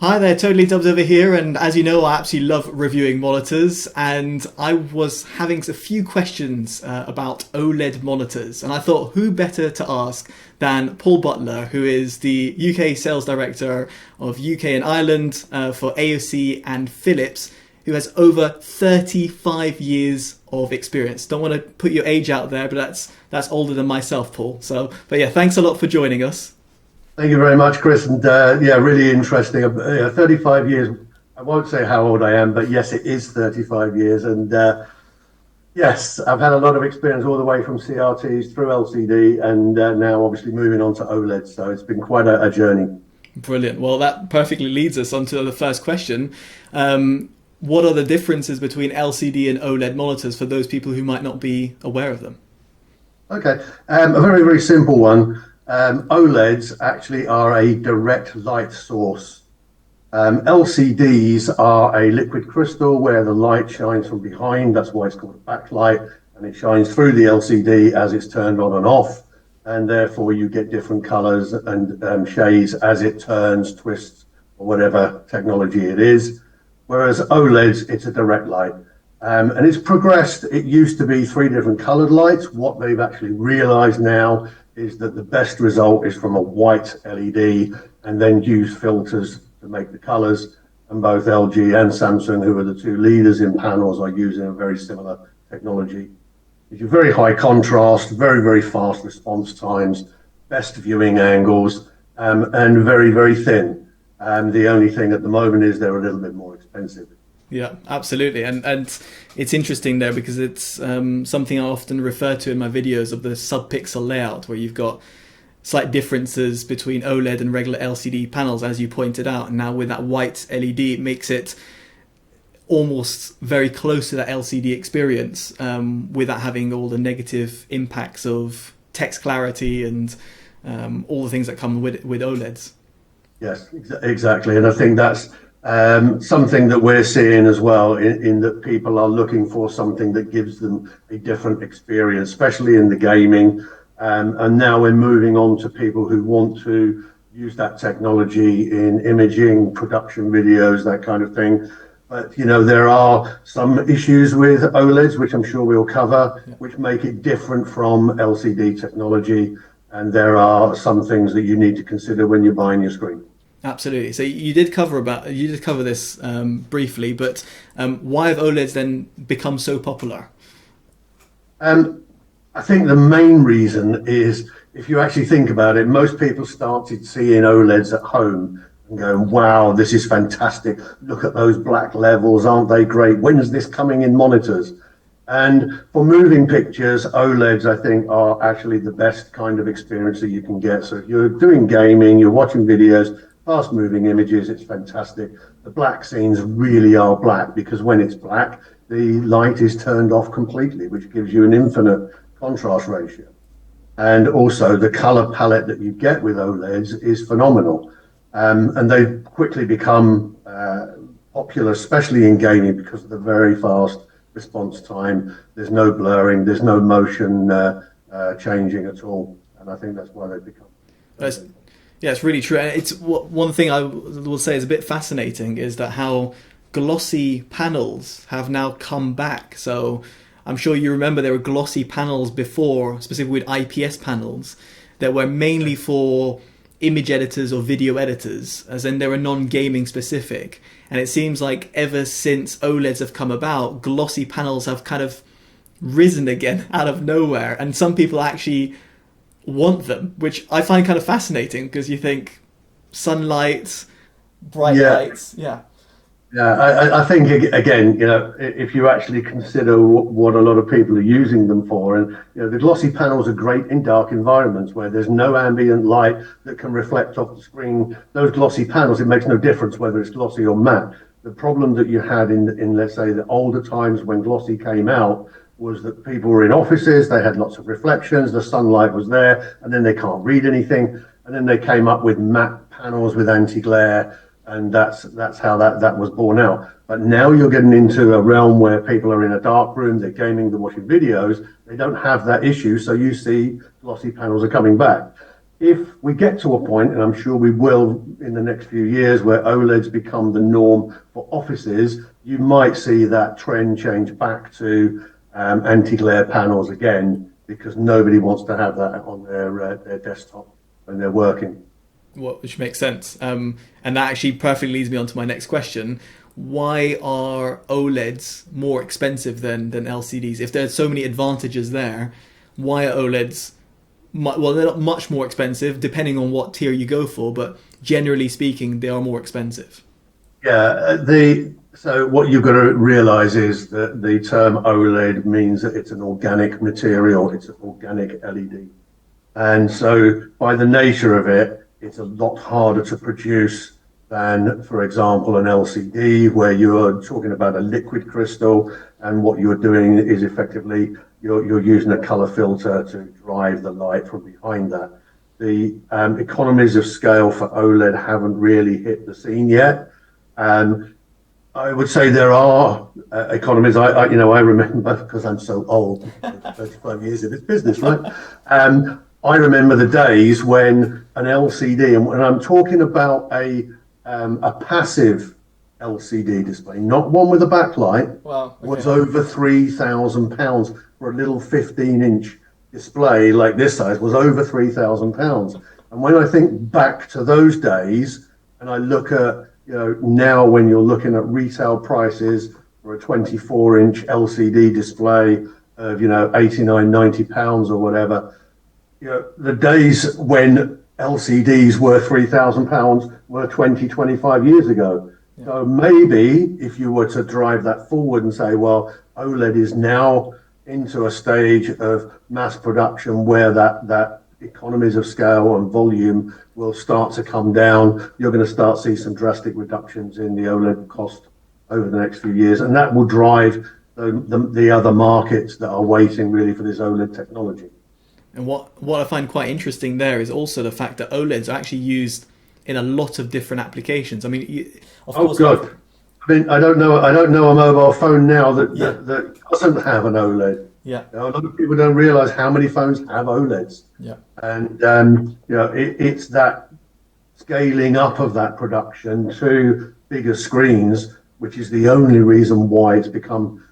Hi there, Totally Dubs over here, and as you know, I absolutely love reviewing monitors, and I was having a few questions about OLED monitors, and I thought who better to ask than Paul Butler, who is the UK Sales Director of UK and Ireland for AOC and Philips, who has over 35 years of experience. Don't want to put your age out there, but that's older than myself, Paul. But yeah, thanks a lot for joining us. Thank you very much, Chris. And yeah, really interesting. 35 years. I won't say how old I am, but yes, it is 35 years. And yes, I've had a lot of experience all the way from CRTs through LCD and now obviously moving on to OLED. So it's been quite a journey. Brilliant. Well, that perfectly leads us on to the first question. What are the differences between LCD and OLED monitors for those people who might not be aware of them? Okay, a very, very simple one. OLEDs actually are a direct light source. LCDs are a liquid crystal where the light shines from behind. That's why it's called a backlight, and it shines through the LCD as it's turned on and off, and therefore you get different colors and shades as it turns, twists, or whatever technology it is. Whereas OLEDs, it's a direct light. And it's progressed. It used to be 3 different colored lights. What they've actually realized now is that the best result is from a white LED and then use filters to make the colors. And both LG and Samsung, who are the 2 leaders in panels, are using a very similar technology. It's very high contrast, very, very fast response times, best viewing angles, and very, very thin. The only thing at the moment is they're a little bit more expensive. Yeah, absolutely. And it's interesting there because it's something I often refer to in my videos of the sub-pixel layout, where you've got slight differences between OLED and regular LCD panels, as you pointed out. And now with that white LED, it makes it almost very close to that LCD experience without having all the negative impacts of text clarity and all the things that come with OLEDs. Yes, exactly. And I think that's something that we're seeing as well, in that people are looking for something that gives them a different experience, especially in the gaming. And now we're moving on to people who want to use that technology in imaging, production videos, that kind of thing. But, you know, there are some issues with OLEDs, which I'm sure we'll cover, which make it different from LCD technology. And there are some things that you need to consider when you're buying your screen. Absolutely. So you did cover this briefly, but why have OLEDs then become so popular? I think the main reason is, if you actually think about it, most people started seeing OLEDs at home and going, wow, this is fantastic. Look at those black levels. Aren't they great? When is this coming in monitors? And for moving pictures, OLEDs, I think, are actually the best kind of experience that you can get. So if you're doing gaming, you're watching videos, fast moving images, it's fantastic. The black scenes really are black because when it's black, the light is turned off completely, which gives you an infinite contrast ratio. And also the color palette that you get with OLEDs is phenomenal. And they've quickly become popular, especially in gaming, because of the very fast response time. There's no blurring, there's no motion changing at all. And I think that's why they've become. Yeah, it's really true. And it's one thing I will say is a bit fascinating is that how glossy panels have now come back. So I'm sure you remember there were glossy panels before, specifically with IPS panels, that were mainly for image editors or video editors, as in they were non-gaming specific. And it seems like ever since OLEDs have come about, glossy panels have kind of risen again out of nowhere. And some people actually want them, which I find kind of fascinating because you think sunlight, bright lights, yeah. I think, again, you know, if you actually consider what a lot of people are using them for, and you know, the glossy panels are great in dark environments where there's no ambient light that can reflect off the screen. Those glossy panels, it makes no difference whether it's glossy or matte. The problem that you had in let's say the older times when glossy came out was that people were in offices, they had lots of reflections, the sunlight was there, and then they can't read anything, and then they came up with matte panels with anti-glare. And that's how that was born out. But now you're getting into a realm where people are in a dark room, they're gaming, they're watching videos, they don't have that issue, so you see glossy panels are coming back. if we get to a point, and I'm sure we will in the next few years, where OLEDs become the norm for offices, you might see that trend change back to anti-glare panels again, because nobody wants to have that on their desktop when they're working. Which makes sense. And that actually perfectly leads me on to my next question. Why are OLEDs more expensive than LCDs? If there's so many advantages there, why are OLEDs, well, they're not much more expensive, depending on what tier you go for, but generally speaking, they are more expensive. Yeah, so what you've got to realize is that the term OLED means that it's an organic material, it's an organic LED. And so by the nature of it, it's a lot harder to produce than, for example, an LCD, where you're talking about a liquid crystal, and what you're doing is effectively you're using a color filter to drive the light from behind that. The economies of scale for OLED haven't really hit the scene yet. I would say there are economies. I remember, because I'm so old, 35 years in this business, right? I remember the days when an LCD, and I'm talking about a passive LCD display, not one with a backlight, Wow, okay, was over £3,000 for a little 15-inch display like this size, was over £3,000. And when I think back to those days, and I look at, now when you're looking at retail prices for a 24-inch LCD display of, £89, £90 or whatever, the days when LCDs were £3,000 were 20, 25 years ago. Yeah. So maybe if you were to drive that forward and say, well, OLED is now into a stage of mass production where that economies of scale and volume will start to come down, you're going to start to see some drastic reductions in the OLED cost over the next few years. And that will drive the other markets that are waiting really for this OLED technology. And what I find quite interesting there is also the fact that OLEDs are actually used in a lot of different applications. I mean, of course. God. I mean, I don't know a mobile phone now that doesn't have an OLED. Yeah. A lot of people don't realize how many phones have OLEDs. Yeah. And it's that scaling up of that production to bigger screens, which is the only reason why it's become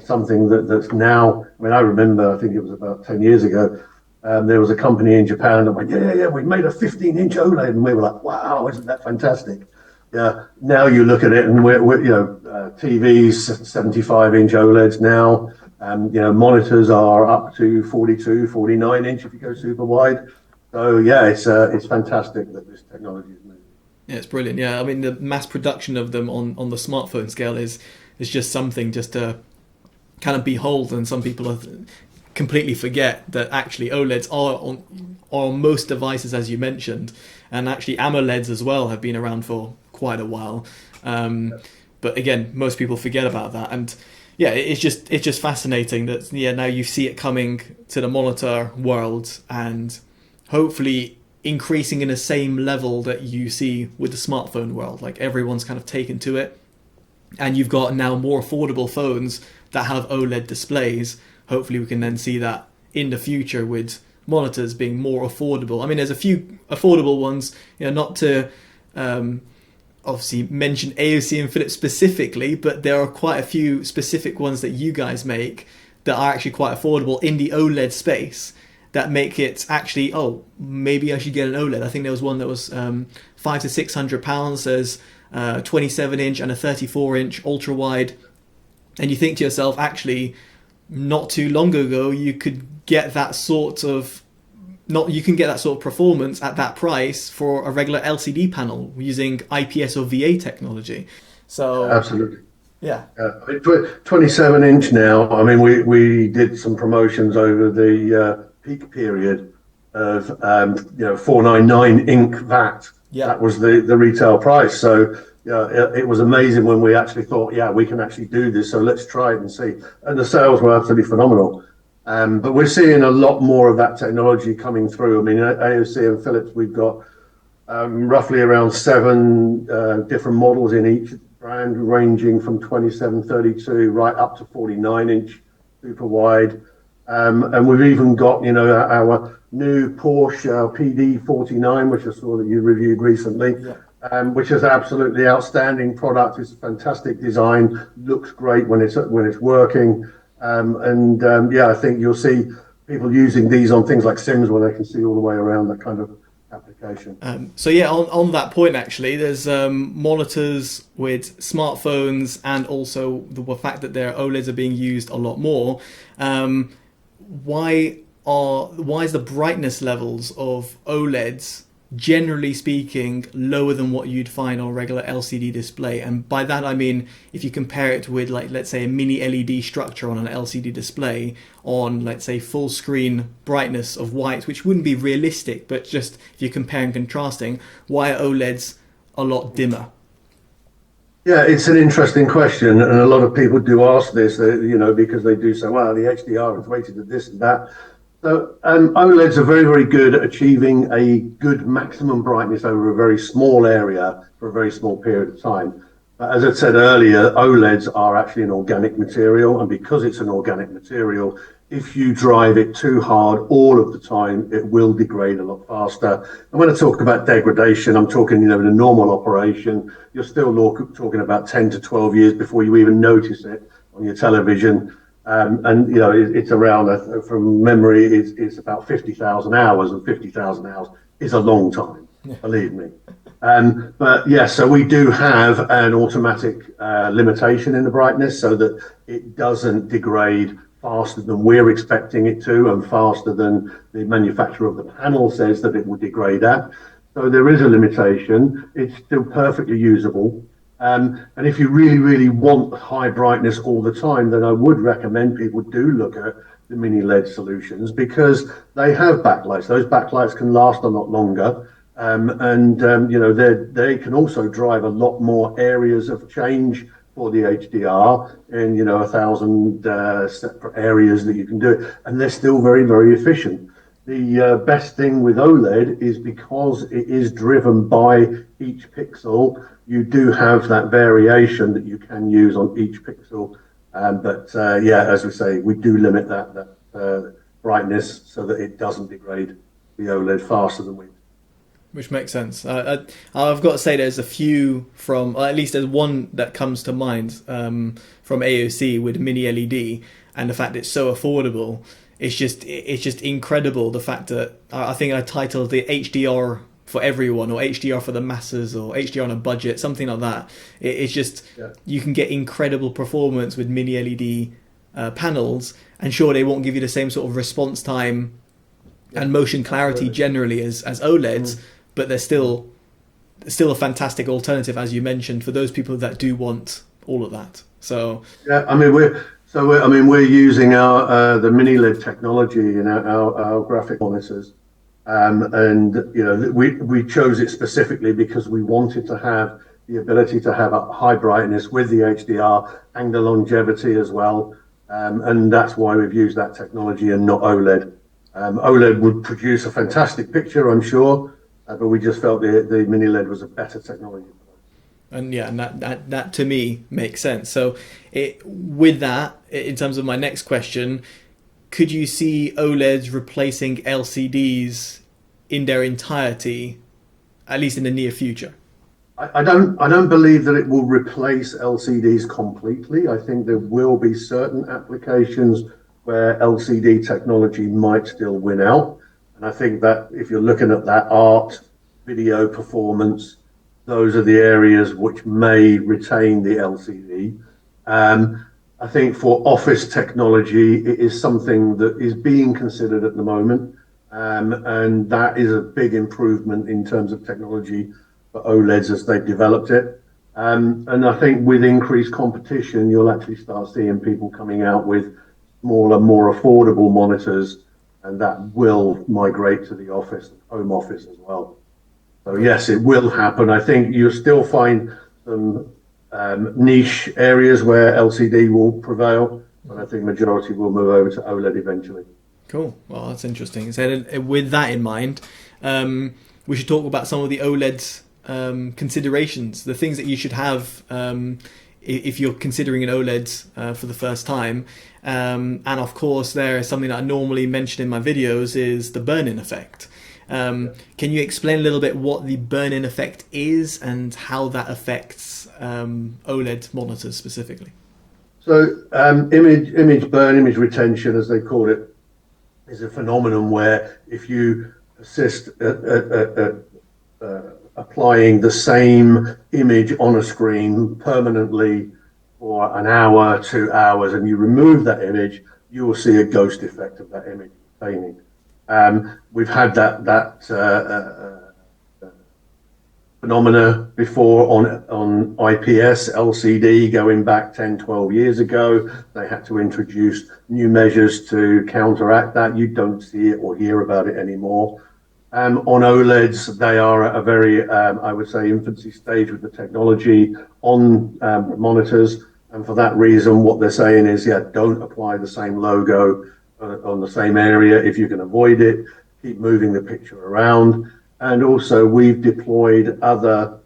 something that's now. I mean, I remember, I think it was about 10 years ago, there was a company in Japan that went, we made a 15-inch OLED, and we were like, wow, isn't that fantastic? Yeah. Now you look at it, and we're TVs, 75-inch OLEDs now. Monitors are up to 42, 49-inch if you go super wide. So yeah, it's fantastic that this technology is moving. Yeah, it's brilliant. Yeah, I mean, the mass production of them on the smartphone scale is just something just to kind of behold, and some people completely forget that actually OLEDs are on most devices, as you mentioned, and actually AMOLEDs as well have been around for quite a while. But again, most people forget about that, and yeah, it's just fascinating that now you see it coming to the monitor world, and hopefully increasing in the same level that you see with the smartphone world. Like, everyone's kind of taken to it, and you've got now more affordable phones that have OLED displays. Hopefully we can then see that in the future with monitors being more affordable. I mean, there's a few affordable ones, not to obviously mention AOC and Philips specifically, but there are quite a few specific ones that you guys make that are actually quite affordable in the OLED space, that make it actually, maybe I should get an OLED. I think there was one that was £500 to £600. There's 27-inch and a 34-inch ultra wide, and you think to yourself, actually, not too long ago, you could get that sort of performance at that price for a regular LCD panel using IPS or VA technology. So absolutely, yeah. 27-inch now. I mean, we did some promotions over the peak period of 499 ink VAT. Yeah. That was the retail price. So it was amazing when we actually thought, we can actually do this, so let's try it and see. And the sales were absolutely phenomenal. But we're seeing a lot more of that technology coming through. I mean, AOC and Philips, we've got roughly around 7 different models in each brand, ranging from 27, 32 right up to 49-inch super wide. And we've even got, you know, our new Porsche PD49, which I saw that you reviewed recently, which is absolutely outstanding product. It's a fantastic design, looks great when it's working. Yeah, I think you'll see people using these on things like Sims where they can see all the way around that kind of application. So yeah, on that point actually, there's monitors with smartphones and also the fact that their OLEDs are being used a lot more. Why is the brightness levels of OLEDs generally speaking lower than what you'd find on a regular LCD display? And by that I mean if you compare it with, like, let's say a mini LED structure on an LCD display on, let's say, full screen brightness of white, which wouldn't be realistic, but just if you're comparing and contrasting, why are OLEDs a lot dimmer? Yeah, it's an interesting question, and a lot of people do ask this, you know, because they do say, well, the HDR is rated at this and that. So OLEDs are very, very good at achieving a good maximum brightness over a very small area for a very small period of time. But as I said earlier, OLEDs are actually an organic material, and because it's an organic material, if you drive it too hard all of the time, it will degrade a lot faster. And when I talk about degradation, I'm talking, you know, in a normal operation, you're still talking about 10 to 12 years before you even notice it on your television. And, you know, it's around, from memory, it's about 50,000 hours, and 50,000 hours is a long time, believe me. But yeah, so we do have an automatic limitation in the brightness so that it doesn't degrade faster than we're expecting it to, and faster than the manufacturer of the panel says that it will degrade at. So there is a limitation. It's still perfectly usable. And if you really, really want high brightness all the time, then I would recommend people do look at the mini LED solutions, because they have backlights. Those backlights can last a lot longer. You know, they can also drive a lot more areas of change for the HDR in, you know, 1,000 separate areas that you can do it. And they're still very, very efficient. The best thing with OLED is because it is driven by each pixel, you do have that variation that you can use on each pixel. Yeah, as we say, we do limit that brightness so that it doesn't degrade the OLED faster than we. Which makes sense. I've got to say there's a few from, or at least there's one that comes to mind from AOC with Mini LED, and the fact it's so affordable. It's just incredible, the fact that I think I titled it HDR for everyone, or HDR for the masses, or HDR on a budget, something like that. It's just, you can get incredible performance with Mini LED panels, and sure, they won't give you the same sort of response time and motion clarity generally as OLEDs, but they're still a fantastic alternative, as you mentioned, for those people that do want all of that. So yeah, I mean we're using our the mini LED technology in our graphic monitors, and you know, we chose it specifically because we wanted to have the ability to have a high brightness with the HDR and the longevity as well, and that's why we've used that technology and not OLED. OLED would produce a fantastic picture, I'm sure, but we just felt the mini LED was a better technology. And yeah, and that to me makes sense. So with that, in terms of my next question, could you see OLEDs replacing LCDs in their entirety, at least in the near future? I don't believe that it will replace LCDs completely. I think there will be certain applications where LCD technology might still win out. And I think that if you're looking at that art, video performance, those are the areas which may retain the LCD. I think for office technology, it is something that is being considered at the moment. And that is a big improvement in terms of technology for OLEDs as they've developed it. And I think with increased competition, you'll actually start seeing people coming out with smaller, more affordable monitors, and that will migrate to the office, home office as well. So yes, it will happen. I think you'll still find some niche areas where LCD will prevail, but I think majority will move over to OLED eventually. Cool. Well, that's interesting. So with that in mind, we should talk about some of the OLED considerations, the things that you should have if you're considering an OLED for the first time. And of course, there is something that I normally mention in my videos is the burn-in effect. Can you explain a little bit what the burn-in effect is and how that affects OLED monitors specifically? So image burn, image retention, as they call it, is a phenomenon where if you persist at applying the same image on a screen permanently for an hour, 2 hours, and you remove that image, you will see a ghost effect of that image fading. We've had that phenomena before on IPS, LCD, going back 10, 12 years ago. They had to introduce new measures to counteract that. You don't see it or hear about it anymore. On OLEDs, they are at a very, I would say, infancy stage with the technology on monitors. And for that reason, what they're saying is, yeah, don't apply the same logo on the same area. If you can avoid it, keep moving the picture around. And also, we've deployed other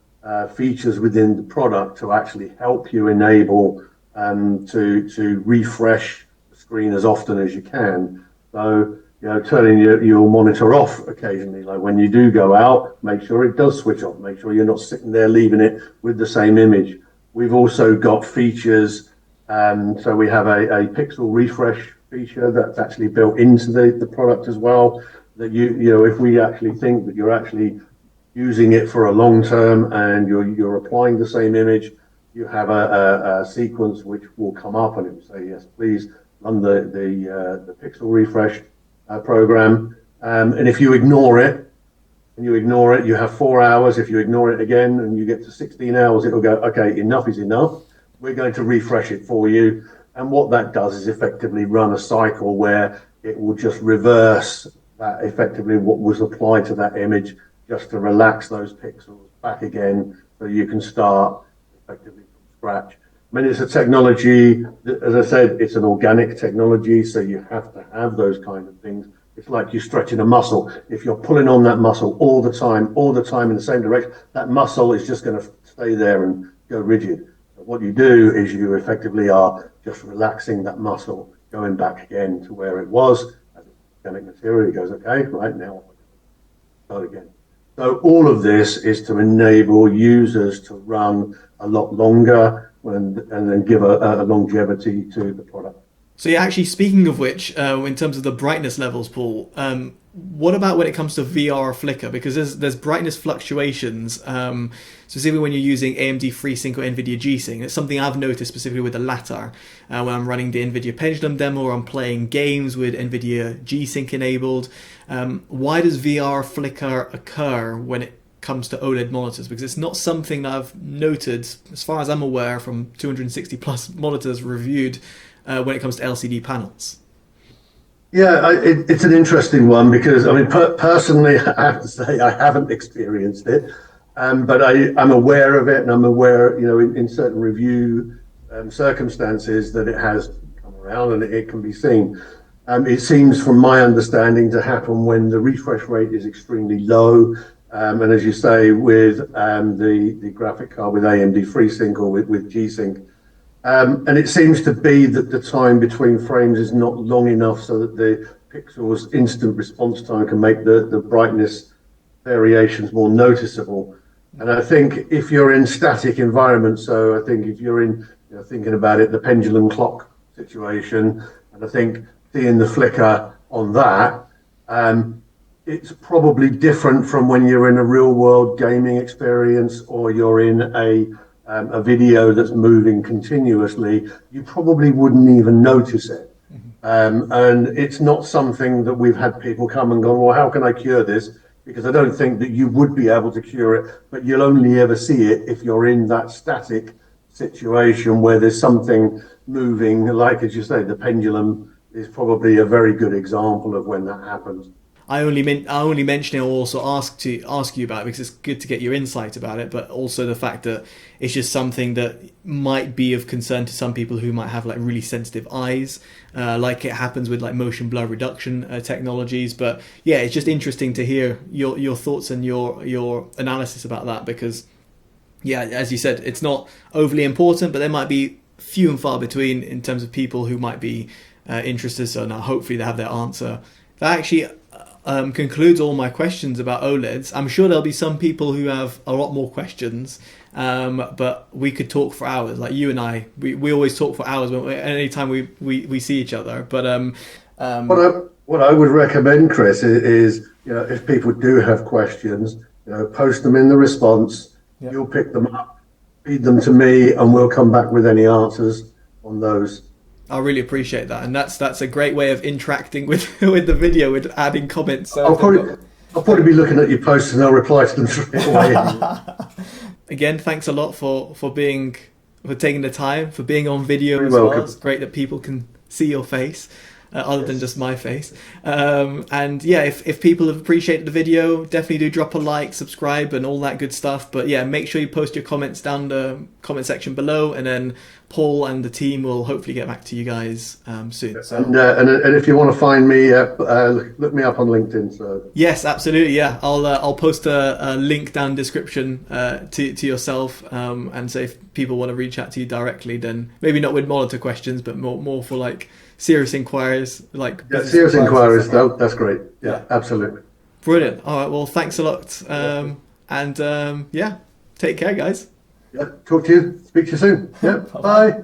features within the product to actually help you enable to refresh the screen as often as you can. So, turning your monitor off occasionally, like when you do go out, make sure it does switch off. Make sure you're not sitting there leaving it with the same image. We've also got features, so we have a pixel refresh feature that's actually built into the product as well. That if we actually think that you're actually using it for a long term and you're applying the same image, you have a sequence which will come up and it will say, yes, please run the pixel refresh program. And if you ignore it, you have 4 hours. If you ignore it again and you get to 16 hours, it'll go, okay, enough is enough. We're going to refresh it for you. And what that does is effectively run a cycle where it will just reverse that effectively what was applied to that image, just to relax those pixels back again so you can start effectively from scratch. I mean, it's a technology, as I said, it's an organic technology, so you have to have those kind of things. It's like you're stretching a muscle. If you're pulling on that muscle all the time in the same direction, that muscle is just going to stay there and go rigid. But what you do is you effectively are just relaxing that muscle, going back again to where it was. As organic material, it goes, okay, right now, start again. So all of this is to enable users to run a lot longer and then give a longevity to the product. So yeah, actually, speaking of which, in terms of the brightness levels, Paul, what about when it comes to VR flicker? Because there's brightness fluctuations, specifically when you're using AMD FreeSync or NVIDIA G-Sync. It's something I've noticed specifically with the latter. When I'm running the NVIDIA Pendulum demo or I'm playing games with NVIDIA G-Sync enabled. Why does VR flicker occur when it comes to OLED monitors? Because it's not something that I've noted, as far as I'm aware, from 260 plus monitors reviewed when it comes to LCD panels. Yeah, it's an interesting one because, I mean, personally, I have to say I haven't experienced it, but I'm aware of it, and I'm aware, in certain review circumstances that it has come around and it can be seen. It seems, from my understanding, to happen when the refresh rate is extremely low, and as you say, with the graphic card with AMD FreeSync or with G-Sync. And it seems to be that the time between frames is not long enough so that the pixels' instant response time can make the brightness variations more noticeable. And I think if you're in static environments, so I think if you're in, thinking about it, the pendulum clock situation, and I think seeing the flicker on that, it's probably different from when you're in a real world gaming experience or you're in a video that's moving continuously. You probably wouldn't even notice it. And it's not something that we've had people come and go, well, how can I cure this? Because I don't think that you would be able to cure it, but you'll only ever see it if you're in that static situation where there's something moving, like, as you say, the pendulum is probably a very good example of when that happens. I only mention it, or also ask you about it because it's good to get your insight about it, but also the fact that it's just something that might be of concern to some people who might have like really sensitive eyes, like it happens with like motion blur reduction technologies. But yeah, it's just interesting to hear your thoughts and your analysis about that, because yeah, as you said, it's not overly important, but there might be few and far between in terms of people who might be interested. So now hopefully they have their answer. That actually concludes all my questions about OLEDs. I'm sure there'll be some people who have a lot more questions, but we could talk for hours. Like you and I, we always talk for hours anytime we see each other. But what I would recommend, Chris, is if people do have questions, post them in the response. Yep. You'll pick them up, feed them to me, and we'll come back with any answers on those. I really appreciate that, and that's a great way of interacting with the video, with adding comments. So I'll probably be looking at your posts and I'll reply to them straight away. Again, thanks a lot for taking the time, for being on video as welcome. well. It's great that people can see your face. Other than just my face. And yeah, if people have appreciated the video, definitely do drop a like, subscribe, and all that good stuff. But yeah, make sure you post your comments down the comment section below, and then Paul and the team will hopefully get back to you guys soon. So. And if you want to find me, look me up on LinkedIn. So yes, absolutely. Yeah, I'll post a link down in the description to yourself. And so if people want to reach out to you directly, then maybe not with monitor questions, but more for like serious inquiries, like serious inquiries. That's great. Yeah, absolutely. Brilliant. All right. Well, thanks a lot. Yeah, take care, guys. Yeah. Talk to you. Speak to you soon. Yeah. Bye.